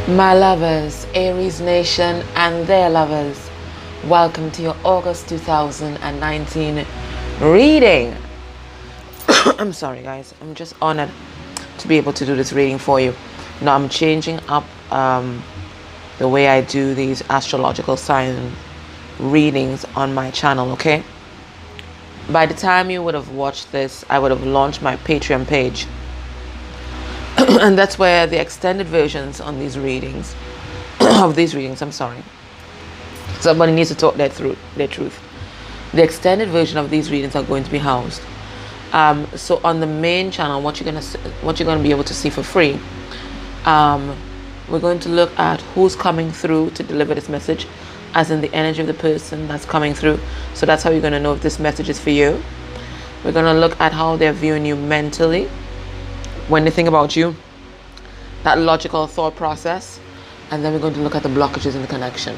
My lovers, Aries Nation and their lovers, welcome to your August 2019 reading. I'm sorry guys, I'm just honored to be able to do this reading for you. Now I'm changing up the way I do these astrological sign readings on my channel, okay? By the time you would have watched this, I would have launched my Patreon page. And that's where the extended versions on these readings I'm sorry, somebody needs to talk their truth. The extended version of these readings are going to be housed. So on the main channel, what you're gonna be able to see for free, we're going to look at who's coming through to deliver this message, as in the energy of the person that's coming through. So that's how you're going to know if this message is for you. We're going to look at how they're viewing you mentally when they think about you, that logical thought process. And then we're going to look at the blockages in the connection.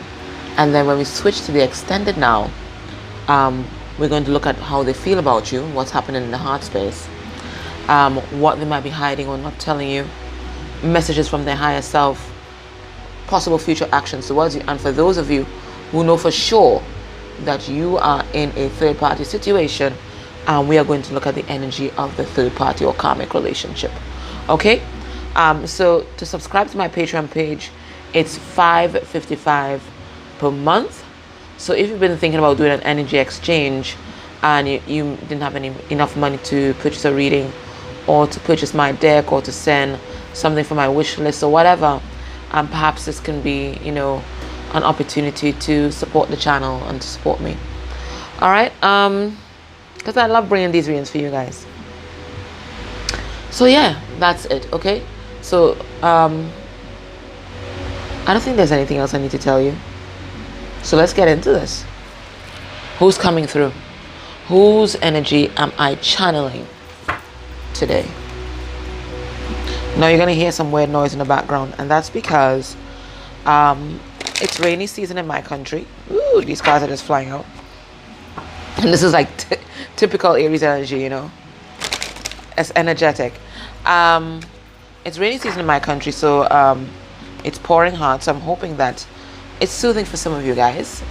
And then when we switch to the extended now, we're going to look at how they feel about you, what's happening in the heart space, what they might be hiding or not telling you, messages from their higher self, possible future actions towards you. And for those of you who know for sure that you are in a third party situation, we are going to look at the energy of the third party or karmic relationship. Okay, so to subscribe to my Patreon page, it's $5.55 per month. So if you've been thinking about doing an energy exchange and you didn't have enough money to purchase a reading, or to purchase my deck, or to send something for my wish list or whatever, perhaps this can be, an opportunity to support the channel and to support me. All right, because I love bringing these readings for you guys. So yeah, that's it. Okay, so I don't think there's anything else I need to tell you. So let's get into this. Who's coming through? Whose energy am I channeling today? Now you're gonna hear some weird noise in the background, and that's because it's rainy season in my country. Ooh, these cars are just flying out. And this is like typical Aries energy, It's energetic. It's rainy season in my country, so it's pouring hard. So I'm hoping that it's soothing for some of you guys.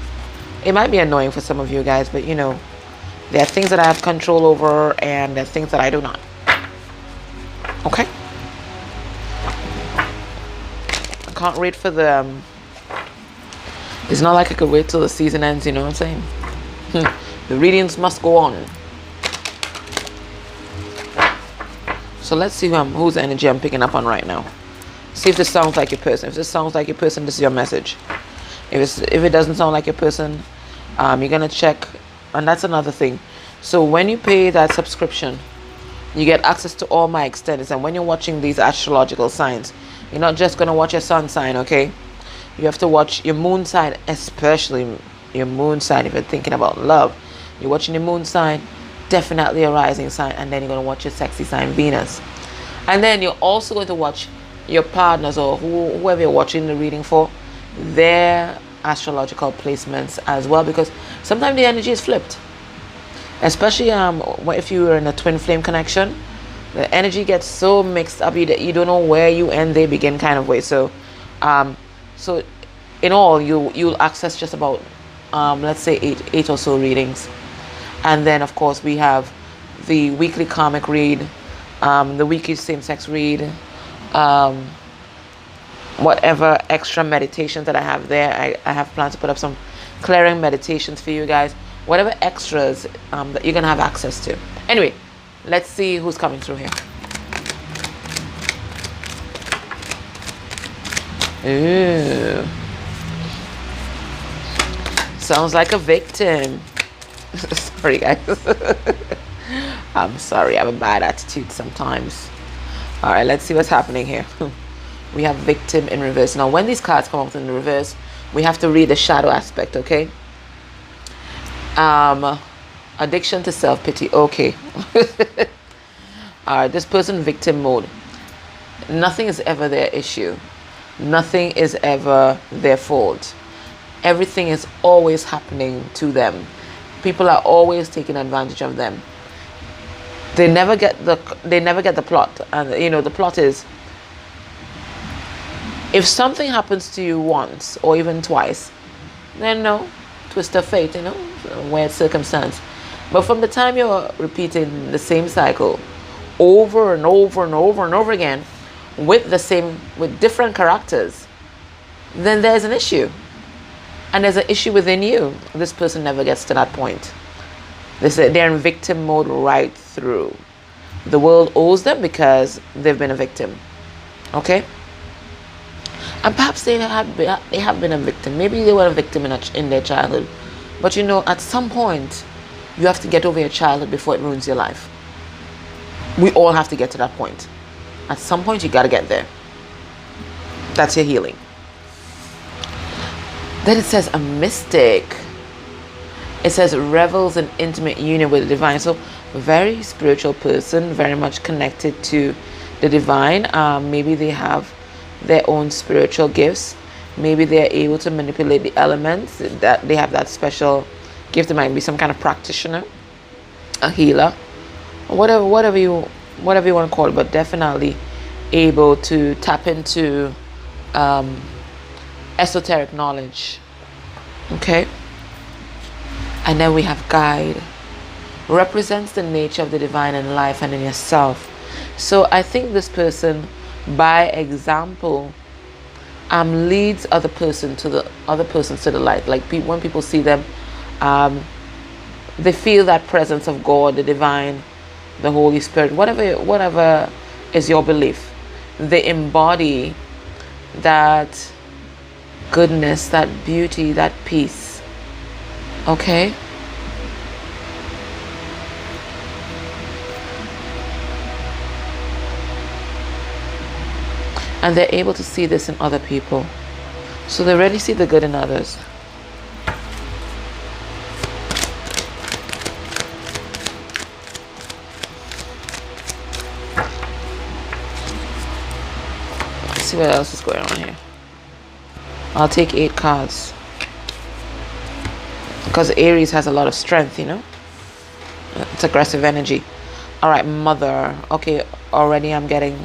It might be annoying for some of you guys, but there are things that I have control over, and there are things that I do not. Okay. I can't wait for the. It's not like I could wait till the season ends. You know what I'm saying? The readings must go on. So let's see whose energy I'm picking up on right now. See if this sounds like your person. If this sounds like your person, this is your message. If it doesn't sound like your person, you're gonna check. And that's another thing. So when you pay that subscription, you get access to all my extendeds. And when you're watching these astrological signs, you're not just gonna watch your sun sign, okay? You have to watch your moon sign, especially your moon sign. If you're thinking about love, you're watching your moon sign, definitely a rising sign, and then you're going to watch your sexy sign, Venus. And then you're also going to watch your partners, or whoever you're watching the reading for, their astrological placements as well, because sometimes the energy is flipped. Especially if you were in a twin flame connection, the energy gets so mixed up you don't know where you end, they begin kind of way. So so in all, you'll access just about let's say eight or so readings. And then of course we have the weekly karmic read, the weekly same-sex read, whatever extra meditations that I have there. I have plans to put up some clearing meditations for you guys, whatever extras that you're gonna have access to. Anyway, let's see who's coming through here. Ooh. Sounds like a victim. Sorry guys. I'm sorry, I have a bad attitude sometimes. Alright, let's see what's happening here. We have victim in reverse. Now when these cards come out in the reverse, we have to read the shadow aspect, okay? Addiction to self-pity. Okay. Alright, this person victim mode. Nothing is ever their issue. Nothing is ever their fault. Everything is always happening to them. People are always taking advantage of them. They never get the plot. And the plot is If something happens to you once or even twice, then no, twist of fate, weird circumstance. But from the time you're repeating the same cycle over and over and over and over again with different characters, then there's an issue. And there's an issue within you. This person never gets to that point. They're in victim mode right through. The world owes them because they've been a victim. Okay? And perhaps they have been a victim. Maybe they were a victim in their childhood. But at some point, you have to get over your childhood before it ruins your life. We all have to get to that point. At some point, you got to get there. That's your healing. Then it says a mystic. It says revels in intimate union with the divine. So very spiritual person, very much connected to the divine. Maybe they have their own spiritual gifts. Maybe they're able to manipulate the elements. That they have that special gift. It might be some kind of practitioner, a healer, or whatever you want to call it. But definitely able to tap into esoteric knowledge. Okay. And then we have guide. Represents the nature of the divine in life and in yourself. So I think this person, by example, leads other persons to the light. Like when people see them, they feel that presence of God, the divine, the Holy Spirit, whatever is your belief. They embody that goodness, that beauty, that peace. Okay? And they're able to see this in other people. So they really see the good in others. Let's see what else is going on here. I'll take 8 cards. Because Aries has a lot of strength, It's aggressive energy. Alright, mother. Okay, already I'm getting...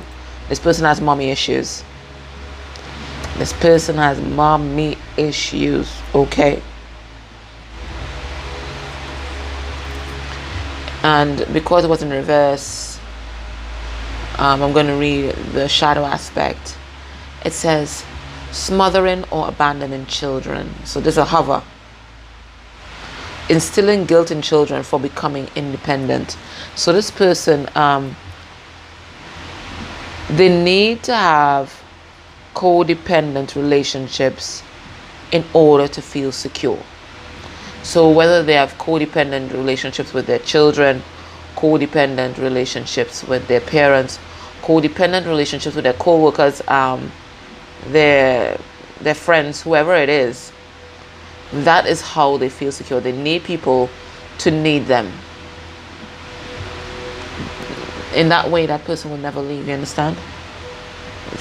This person has mommy issues. This person has mommy issues. Okay. And because it was in reverse, I'm going to read the shadow aspect. It says, smothering or abandoning children. So there's a hover. Instilling guilt in children for becoming independent. So this person... they need to have codependent relationships in order to feel secure. So whether they have codependent relationships with their children, codependent relationships with their parents, codependent relationships with their co-workers, their friends, whoever it is, that is how they feel secure. They need people to need them. In that way, that person will never leave, you understand?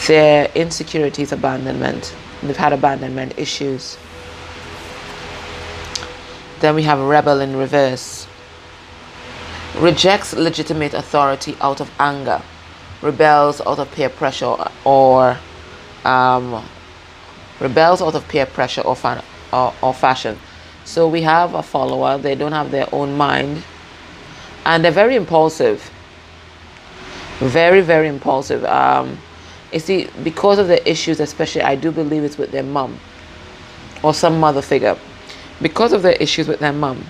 Their insecurity is abandonment. They've had abandonment issues. Then we have rebel in reverse. Rejects legitimate authority out of anger. Rebels out of peer pressure or fashion. So we have a follower. They don't have their own mind. And they're very impulsive. Very, very impulsive. You see, because of the issues, especially, I do believe it's with their mom or some mother figure. Because of the issues with their mom,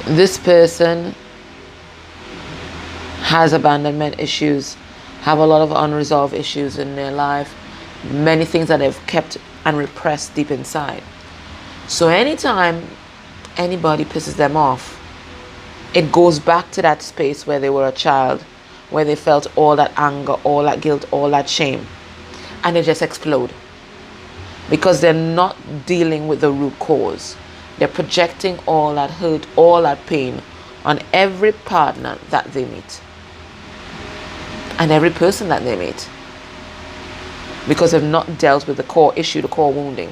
this person has abandonment issues, have a lot of unresolved issues in their life, many things that they've kept and repressed deep inside. So anytime anybody pisses them off, it goes back to that space where they were a child, where they felt all that anger, all that guilt, all that shame. And they just explode. Because they're not dealing with the root cause. They're projecting all that hurt, all that pain on every partner that they meet. And every person that they meet. Because they've not dealt with the core issue, the core wounding.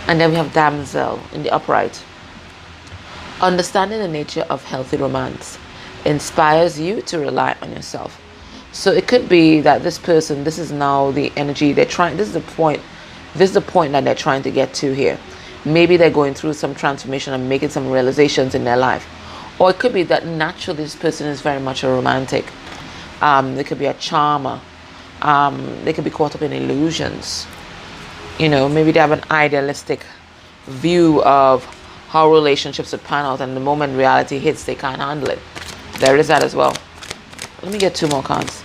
And then we have damsel in the upright. Understanding the nature of healthy romance inspires you to rely on yourself. So it could be that this person, this is now the energy they're trying, this is the point that they're trying to get to here. Maybe they're going through some transformation and making some realizations in their life. Or it could be that naturally this person is very much a romantic. They could be a charmer. They could be caught up in illusions. You know, maybe they have an idealistic view of how relationships would pan out, and the moment reality hits, they can't handle it. There is that as well. Let me get 2 more cards.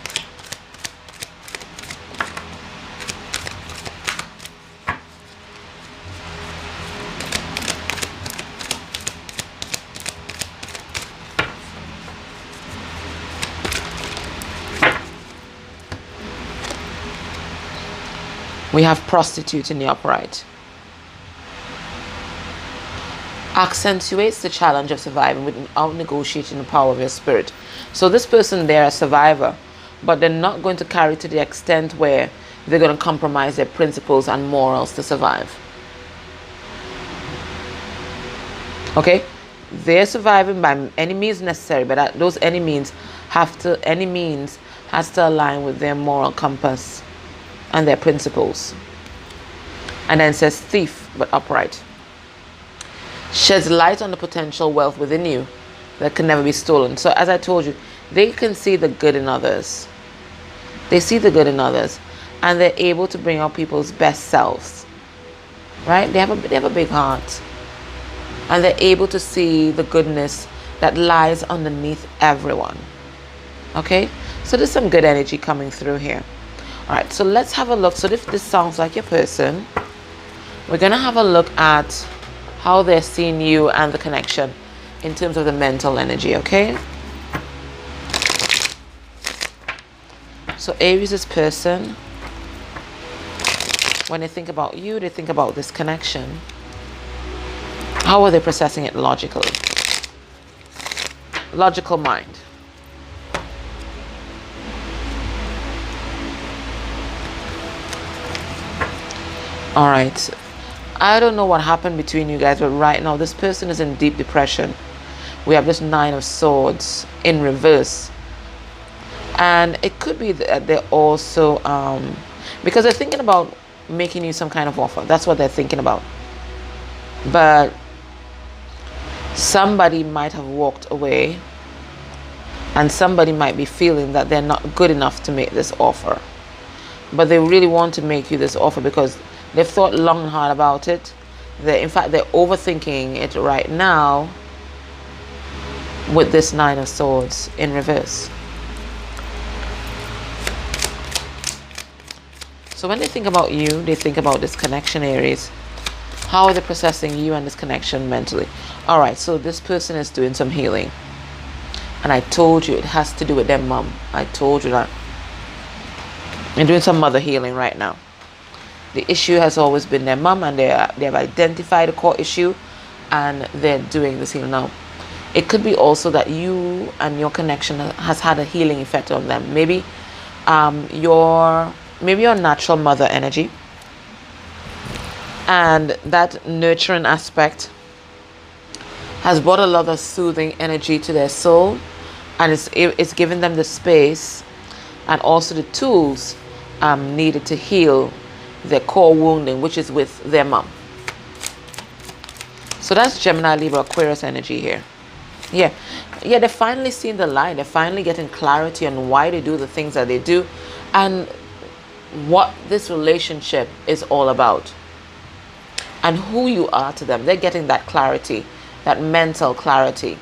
We have prostitute in the upright. Accentuates the challenge of surviving without negotiating the power of your spirit. So this person, they're a survivor, but they're not going to carry to the extent where they're going to compromise their principles and morals to survive. Okay? They're surviving by any means necessary, but those any means has to align with their moral compass and their principles. And then it says thief, but upright. Sheds light on the potential wealth within you that can never be stolen. So as I told you, they can see the good in others. They see the good in others, and they're able to bring out people's best selves. Right? They have a big heart, and they're able to see the goodness that lies underneath everyone. Okay? So there's some good energy coming through here. All right, so let's have a look. So if this sounds like your person, we're going to have a look at how they're seeing you and the connection in terms of the mental energy, okay? So Aries' person, when they think about you, they think about this connection. How are they processing it logically? Logical mind. All right, I don't know what happened between you guys, but right now this person is in deep depression. We have this 9 of Swords in reverse, and it could be that they're also because they're thinking about making you some kind of offer. That's what they're thinking about, but somebody might have walked away, and somebody might be feeling that they're not good enough to make this offer, but they really want to make you this offer because they've thought long and hard about it. In fact, they're overthinking it right now with this 9 of Swords in reverse. So when they think about you, they think about this connection, Aries. How are they processing you and this connection mentally? All right, so this person is doing some healing. And I told you it has to do with their mom. I told you that. They're doing some mother healing right now. The issue has always been their mom, and they have identified a core issue, and they're doing this healing now. It could be also that you and your connection has had a healing effect on them. Maybe your natural mother energy, and that nurturing aspect has brought a lot of soothing energy to their soul, and it's given them the space and also the tools needed to heal their core wounding, which is with their mom. So that's Gemini, Libra, Aquarius energy here. Yeah, they're finally seeing the light. They're finally getting clarity on why they do the things that they do and what this relationship is all about and who you are to them. They're getting that clarity, that mental clarity.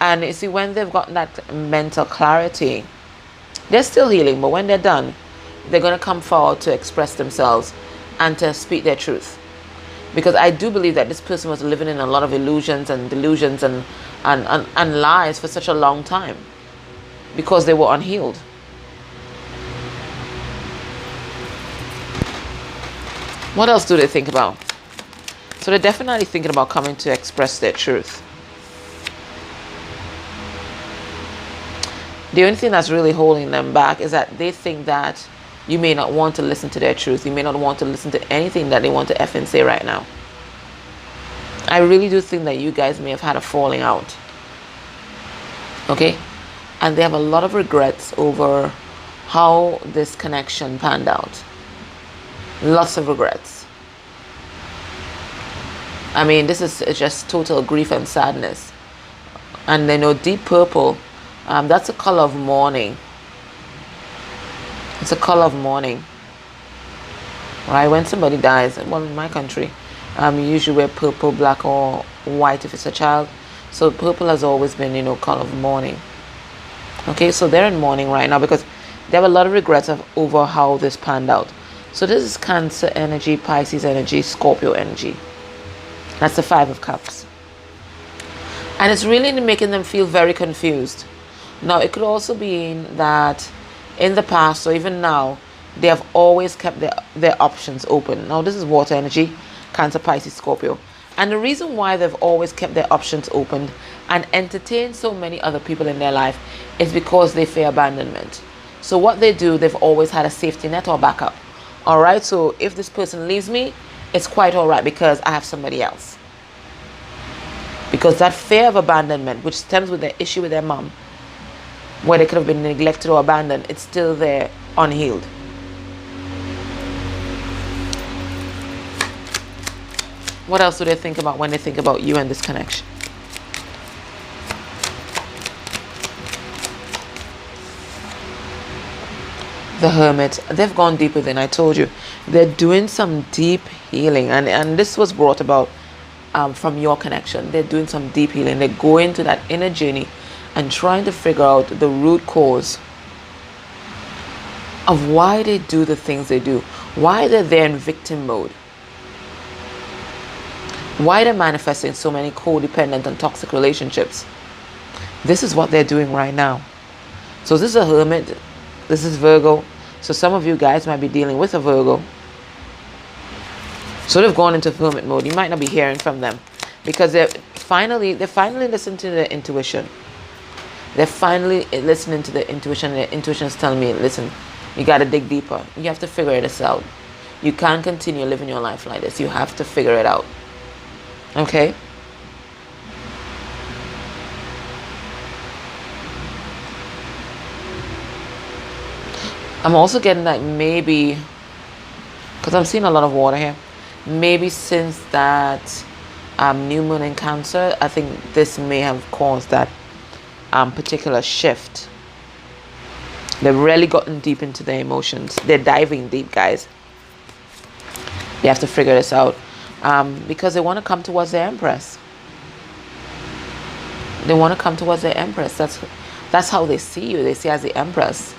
And you see, when they've gotten that mental clarity, they're still healing, but when they're done, they're going to come forward to express themselves and to speak their truth. Because I do believe that this person was living in a lot of illusions and delusions and lies for such a long time because they were unhealed. What else do they think about? So they're definitely thinking about coming to express their truth. The only thing that's really holding them back is that they think that you may not want to listen to their truth. You may not want to listen to anything that they want to effing say right now. I really do think that you guys may have had a falling out. Okay? And they have a lot of regrets over how this connection panned out. Lots of regrets. I mean, this is just total grief and sadness. And they know deep purple, that's a color of mourning. It's a color of mourning. Right? When somebody dies, well, in my country, you usually wear purple, black, or white if it's a child. So purple has always been, color of mourning. Okay, so they're in mourning right now because they have a lot of regrets over how this panned out. So this is Cancer energy, Pisces energy, Scorpio energy. That's the Five of Cups. And it's really making them feel very confused. Now, it could also be that in the past or even now, they have always kept their options open. Now, this is water energy, Cancer, Pisces, Scorpio. And the reason why they've always kept their options open and entertained so many other people in their life is because they fear abandonment. So what they do, they've always had a safety net or backup. All right, so if this person leaves me, it's quite all right because I have somebody else. Because that fear of abandonment, which stems with the issue with their mom, where they could have been neglected or abandoned, it's still there, unhealed. What else do they think about when they think about you and this connection? The Hermit. They've gone deep within. I told you. They're doing some deep healing. And this was brought about from your connection. They're doing some deep healing. They're going to that inner journey and trying to figure out the root cause of why they do the things they do. Why they're there in victim mode. Why they're manifesting so many codependent and toxic relationships. This is what they're doing right now. So this is a Hermit. This is Virgo. So some of you guys might be dealing with a Virgo. So they've gone into Hermit mode. You might not be hearing from them because they finally listened to their intuition. They're finally listening to their intuition. Their intuition is telling me, listen, you got to dig deeper. You have to figure this out. You can't continue living your life like this. You have to figure it out. Okay? I'm also getting that maybe, because I'm seeing a lot of water here, maybe since that new moon in Cancer, I think this may have caused that particular shift. They've really gotten deep into their emotions. They're diving deep, guys. They have to figure this out because they want to come towards the Empress. They want to come towards the Empress. That's how they see you. They see you as the Empress.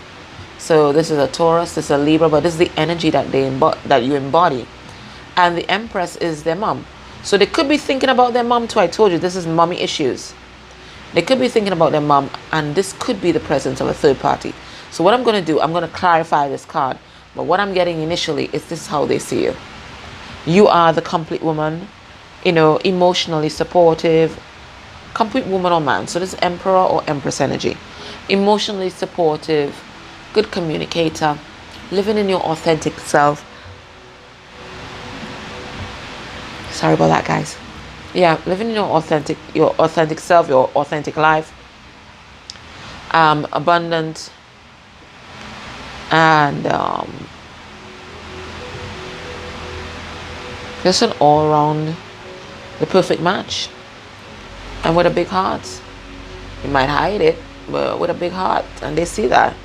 So this is a Taurus, this is a Libra, but this is the energy that that you embody. And the Empress is their mom. So they could be thinking about their mom too. I told you, this is mommy issues. They could be thinking about their mom, and this could be the presence of a third party. So what I'm going to do, I'm going to clarify this card. But what I'm getting initially is this is how they see you. You are the complete woman, emotionally supportive, complete woman or man. So this is Emperor or Empress energy. Emotionally supportive, good communicator, living in your authentic self. Sorry about that, guys. Yeah, living in your authentic self, your authentic life. Abundant and just an all-around, the perfect match. And with a big heart. You might hide it, but with a big heart. And they see that.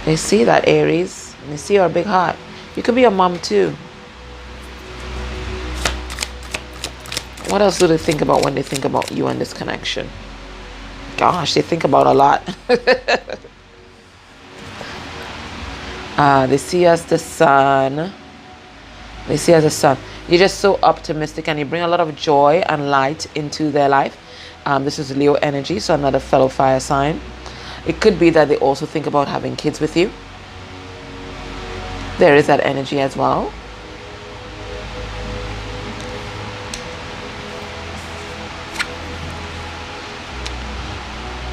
They see that, Aries. They see your big heart. You could be a mom too. What else do they think about when they think about you and this connection? Gosh, they think about a lot. They see us the sun. They see us the sun. You're just so optimistic and you bring a lot of joy and light into their life. This is Leo energy, so another fellow fire sign. It could be that they also think about having kids with you. There is that energy as well.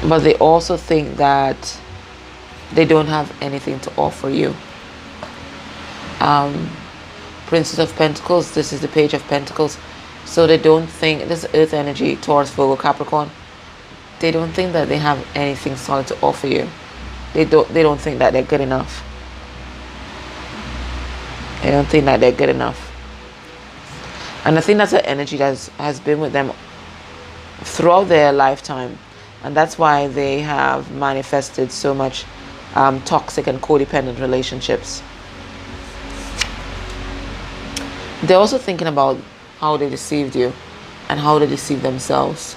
But they also think that they don't have anything to offer you. Princess of Pentacles, this is the Page of Pentacles. So they don't think, this is Earth energy, Taurus, Virgo, Capricorn. They don't think that they have anything solid to offer you. They don't think that they're good enough. They don't think that they're good enough. And I think that's an energy that has been with them throughout their lifetime. And that's why they have manifested so much toxic and codependent relationships. They're also thinking about how they deceived you and how they deceived themselves.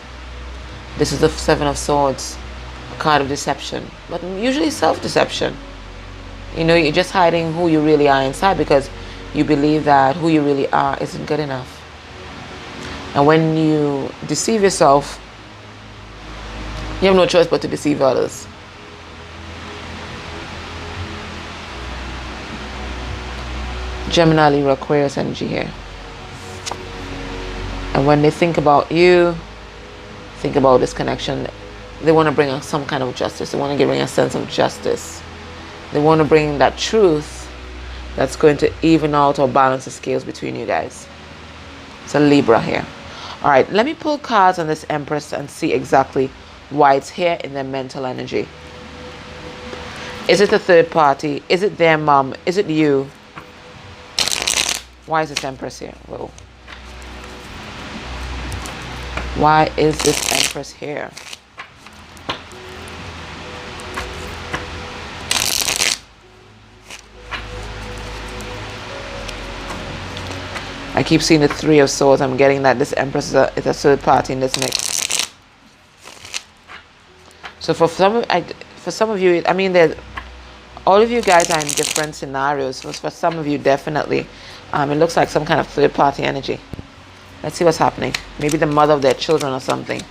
This is the Seven of Swords, a card of deception, but usually self-deception. You know, you're just hiding who you really are inside because you believe that who you really are isn't good enough. And when you deceive yourself, you have no choice but to deceive others. Gemini, Libra, Aquarius energy here. And when they think about you, think about this connection, they want to bring us some kind of justice. They want to bring a sense of justice. They want to bring that truth that's going to even out or balance the scales between you guys. It's a Libra here. All right, let me pull cards on this Empress and see exactly why it's here in their mental energy. Is it a third party? Is it their mom? Is it you? Why is this Empress here? Whoa. Why is this Empress here? I keep seeing the Three of Swords. I'm getting that this Empress is a third party in this mix. So for some of you, I mean, all of you guys are in different scenarios. For some of you, definitely, it looks like some kind of third party energy. Let's see what's happening. Maybe the mother of their children or something.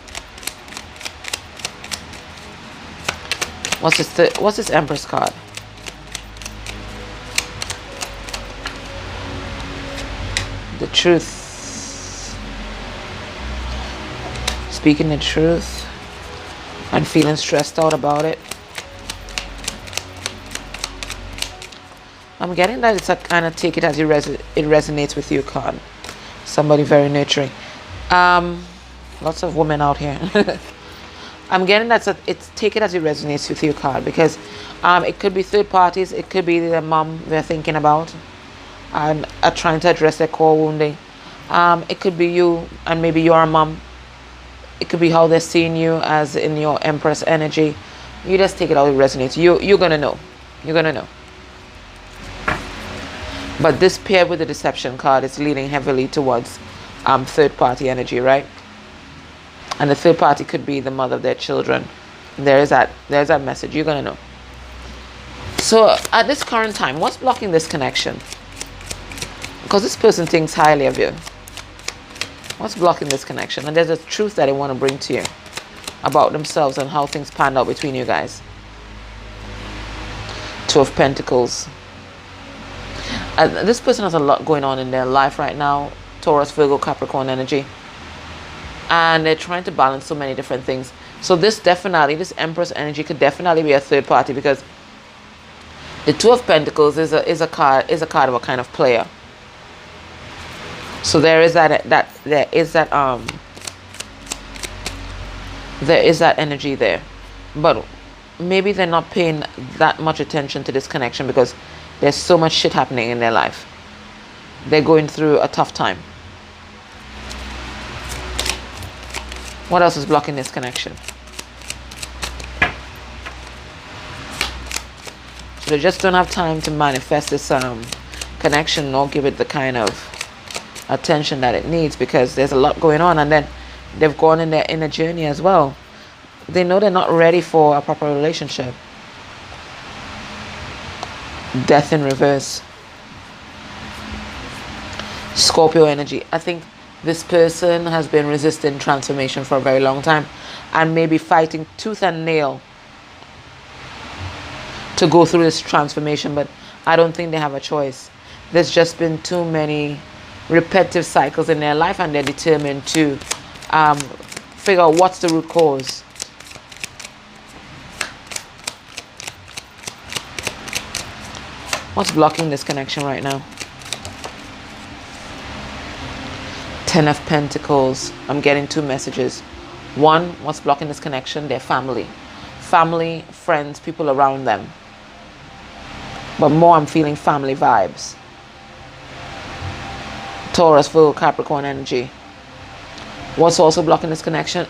What's this Empress card? The truth. Speaking the truth and feeling stressed out about it. I'm getting that it's a kind of take it as it resonates with you card. Somebody very nurturing. Lots of women out here. I'm getting that it's take it as it resonates with you card because it could be third parties. It could be the mom they're thinking about and are trying to address their core wounding. It could be you and maybe you're a mom. It could be how they're seeing you as in your Empress energy. You just take it how it resonates. You're gonna know. You're gonna know. But this paired with the deception card is leaning heavily towards third party energy, right? And the third party could be the mother of their children. There's that message. You're gonna know. So at this current time, what's blocking this connection? Because this person thinks highly of you. What's blocking this connection? And there's a truth that they want to bring to you about themselves and how things panned out between you guys. Two of Pentacles. This person has a lot going on in their life right now. Taurus, Virgo, Capricorn energy. And they're trying to balance so many different things. So this Empress energy could definitely be a third party because the Two of Pentacles is a card of a kind of player. So there is that energy there. But maybe they're not paying that much attention to this connection because there's so much shit happening in their life. They're going through a tough time. What else is blocking this connection? So they just don't have time to manifest this connection or give it the kind of attention that it needs because there's a lot going on, and then they've gone in their inner journey as well. They know they're not ready for a proper relationship. Death in reverse. Scorpio energy. I think this person has been resisting transformation for a very long time and maybe fighting tooth and nail to go through this transformation, but I don't think they have a choice. There's just been too many repetitive cycles in their life and they're determined to figure out what's the root cause. What's blocking this connection right now? Ten of Pentacles. I'm getting two messages. One, what's blocking this connection? Their family. family, friends, people around them. But more I'm feeling family vibes. Taurus, Virgo, Capricorn energy. What's also blocking this connection?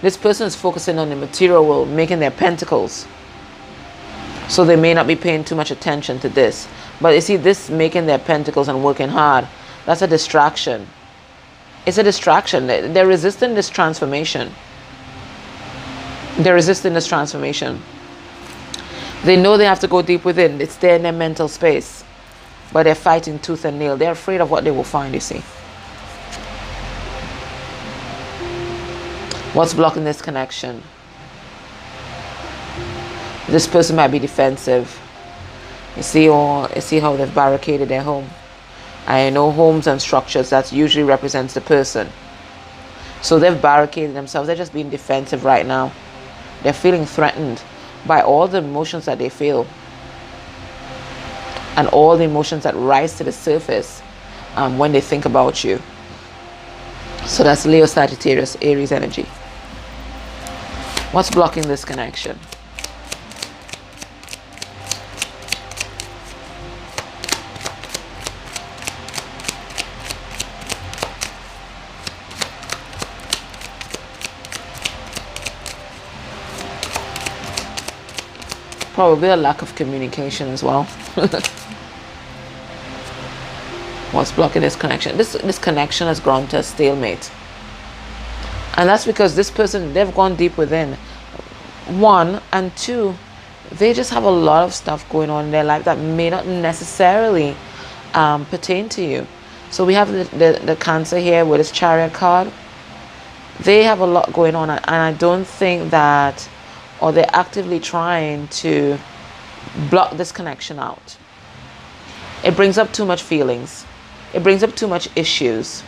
This person is focusing on the material world, making their pentacles. So they may not be paying too much attention to this. But you see, this making their pentacles and working hard, that's a distraction. It's a distraction. They're resisting this transformation. They're resisting this transformation. They know they have to go deep within. It's there in their mental space. But they're fighting tooth and nail. They're afraid of what they will find, you see. What's blocking this connection? This person might be defensive. You see how they've barricaded their home. I know homes and structures, that usually represents the person. So they've barricaded themselves. They're just being defensive right now. They're feeling threatened by all the emotions that they feel. And all the emotions that rise to the surface when they think about you. So that's Leo, Sagittarius, Aries energy. What's blocking this connection? Probably a lack of communication as well. What's blocking this connection? This connection has grown to a stalemate. And that's because this person, they've gone deep within. One, and two, they just have a lot of stuff going on in their life that may not necessarily pertain to you. So we have the Cancer here with this Chariot card. They have a lot going on, and I don't think that, or they're actively trying to block this connection out. It brings up too much feelings. It brings up too much issues.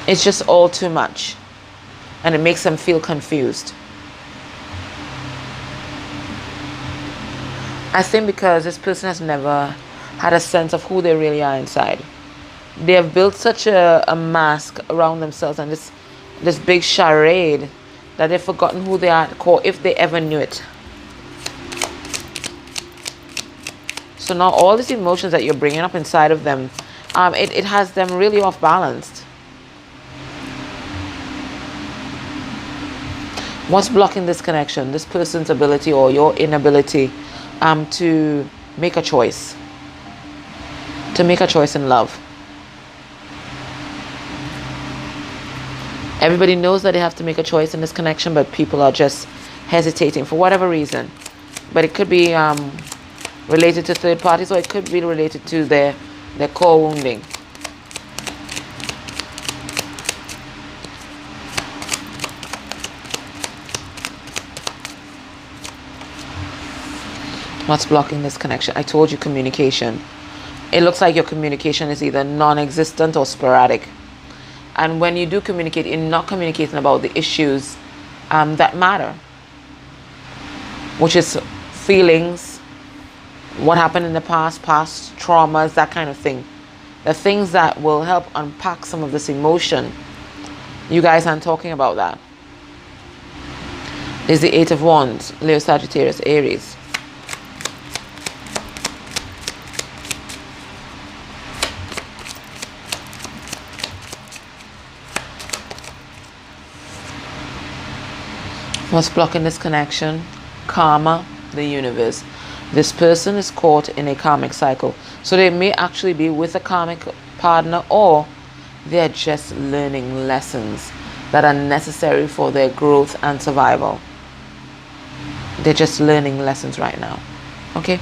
It's just all too much. And it makes them feel confused. I think because this person has never had a sense of who they really are inside. They have built such a mask around themselves and this big charade that they've forgotten who they are at the core, if they ever knew it. So now all these emotions that you're bringing up inside of them, it has them really off balanced. What's blocking this connection? This person's ability or your inability to make a choice. To make a choice in love. Everybody knows that they have to make a choice in this connection, but people are just hesitating for whatever reason. But it could be related to third parties, or it could be related to their core wounding. What's blocking this connection? I told you, communication. It looks like your communication is either non-existent or sporadic. And when you do communicate, you're not communicating about the issues that matter. Which is feelings, what happened in the past traumas, that kind of thing. The things that will help unpack some of this emotion. You guys aren't talking about that. There's the Eight of Wands, Leo, Sagittarius, Aries. What's blocking this connection? Karma, the universe. This person is caught in a karmic cycle. So they may actually be with a karmic partner, or they're just learning lessons that are necessary for their growth and survival. They're just learning lessons right now. Okay?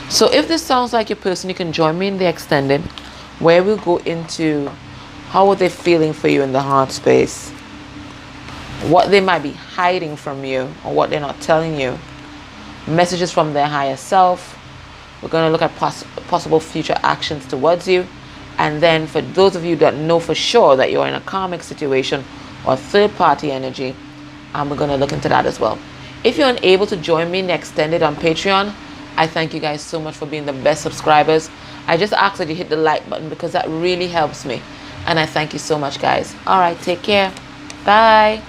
So if this sounds like your person, you can join me in the extended, where we'll go into how are they feeling for you in the heart space. What they might be hiding from you, or what they're not telling you. Messages from their higher self. We're going to look at possible future actions towards you. And then for those of you that know for sure that you're in a karmic situation or third party energy, we're going to look into that as well. If you're unable to join me in the extended on Patreon, I thank you guys so much for being the best subscribers. I just ask that you hit the like button because that really helps me. And I thank you so much, guys. All right, take care. Bye.